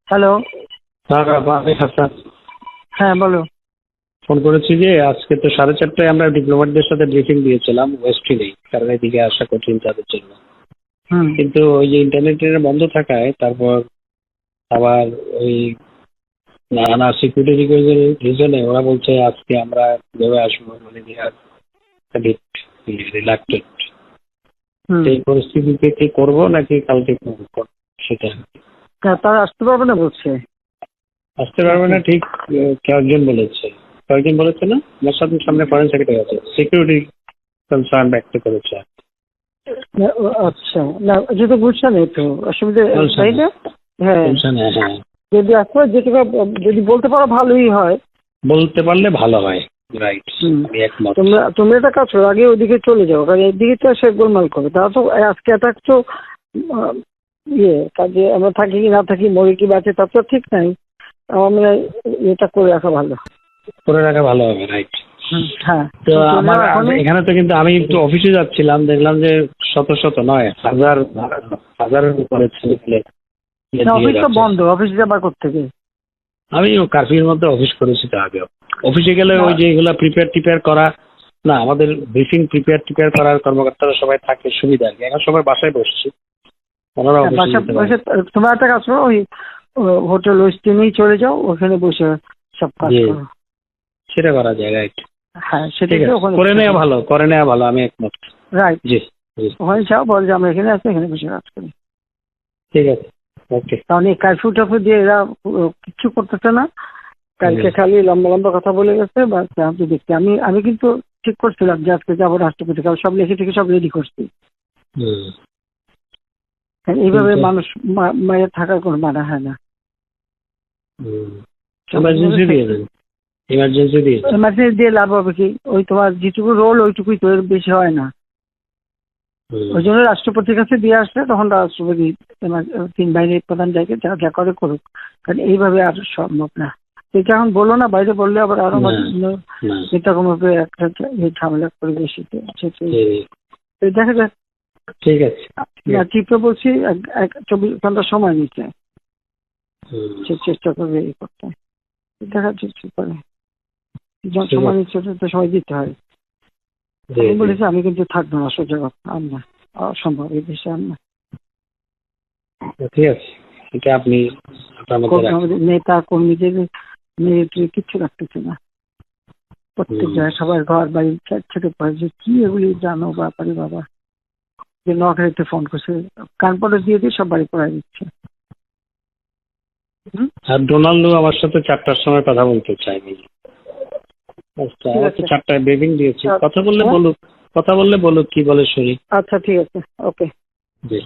Hello. হ্যাঁ আমি হাসান হ্যাঁ, বলো। ফোন করেছি যে আজকে তো 4:30টায় আমরা ডিপ্লোম্যাটদের সাথে ব্রিফিং দিয়েছিলাম ওয়েস্টফিলেই, কারণ এদিকে আসা কঠিন তাদের জন্য। হুম। কিন্তু ওই যে ইন্টারনেটের বন্ধ থাকায় তারপর আবার ওই নানা সিকিউরিটি রিজনে ওরা বলছে আজকে আমরা ভেবে আসবো, মানে রিলাক্টেড। হুম। এই পরিস্থিতিতে কি করবো নাকি কালকে করবো সেটা তারা আসতে পারবে না বলছে। আসতে পারবে না ঠিক। কয়েকজন বলেছে, না আমার সামনে ফরেন সেক্রেটারি আছে, সিকিউরিটি কনসার্ন ব্যক্ত করেছে। আচ্ছা, না যেহেতু বুঝছে না একটু অসুবিধা, তাই না? হ্যাঁ, হ্যাঁ, যদি আসতে যেটুকু যদি বলতে পারো ভালোই হয়। বলতে পারলে ভালো হয়। রাইট, হুম। আমি একমত। তোমরা একটা কাজ করো, আগে ওইদিকে চলে যাও, কারণ এইদিকে তো সে গোলমাল করবে। তারা তো আজকে অ্যাটাক তো কাজে আমরা থাকি কি না থাকি, মরে কি বাঁচে তার তো ঠিক নাই। আমরা এটা করে রাখা ভালো। করে রাখা ভালো হবে। রাইট। হ্যাঁ, তো আমার এখানে তো কিন্তু আমি একটু অফিসে যাচ্ছিলাম, দেখলাম যে শত শত নয় হাজারের উপরে ছেলে অফিস তো বন্ধ, অফিস যাবার কোত্থেকে? আমি কার্ফিউর মধ্যে অফিস করেছি তো আগেও। অফিসে গেলে ওই যে এগুলা প্রিপেয়ার করা, না আমাদের ব্রিফিং প্রিপেয়ার করার কর্মকর্তারা সবাই থাকে, সুবিধা আর কি। এখন সবাই বাসায় বসছি, ওনারা বসে তোমার একটা কাজ করো, ওই হোটেল ওয়েস্টিনেই চলে যাও, ওখানে বসে সব কাজ করো। সেটা করা যায়। রাইট। হ্যাঁ, সেটা করে নেওয়া ভালো, আমি একমত। রাইট। জি। ওখানে যাও, বল যে আমরা এখানে আছি, এখানে বসে কাজ করি। ঠিক আছে, ওকে। কারণ এই কারফিউ টাফিউ দিয়ে এরা কিচ্ছু করতেছে না। কালকে খালি লম্বা লম্বা কথা বলে গেছে। বা দেখছি আমি কিন্তু ঠিক করছিলাম যে আজকে যাবো রাষ্ট্রপতি, কারণ সব লিখে থেকে সব রেডি করছি। এইভাবে মানুষ মায়ের থাকার কোনো মানা হয় না। এমার্জেন্সি দিয়ে লাভ হবে কি? ওই তোমার যেটুকু রোল ওইটুকুই তো, এর বেশি হয় না। ওই জন্য রাষ্ট্রপতির কাছে দিয়ে আসলে তখন রাষ্ট্রপতি তিন বাহিনীর প্রধান জায়গায় যা যা করে করুক, কারণ এইভাবে আর সম্ভব না। এটা এখন বলো না, বাইরে বললে আবার আরো এটা কোনো একটা ঝামেলা করে বেশি। দেখা যাক। ঠিক আছে, চিফকে বলছি 24 ঘন্টা সময় নিচ্ছে, সে চেষ্টা করবে এই করতে। দেখা যাচ্ছে কি করে, সময় নিচ্ছে তো সময় দিতে হয়। আমি বলেছি আমি কিন্তু থাকবো না, সোজা কথা, আমরা অসম্ভব এই দেশে। আমরা ঠিক আছে, এটা আপনি নেতা কর্মীদের মিলিটারি কিচ্ছু রাখতেছে না। প্রত্যেক জায়গায় সবার ঘর বাড়ি ছেড়ে পড়ে, যে কি এগুলি জানো ব্যাপারে বাবা, যে নখারিতে ফোন করছে, কানপটে দিয়ে দিয়ে সব বাড়ি পড়াই দিচ্ছে। আর ডোনাল্ডো আমার সাথে 4টার সময় কথা বলতে চাইনি। 4টায় ব্রিফিং দিয়েছি, কথা বললে বলুক কি বলে শুনি। আচ্ছা, ঠিক আছে, ওকে। জি।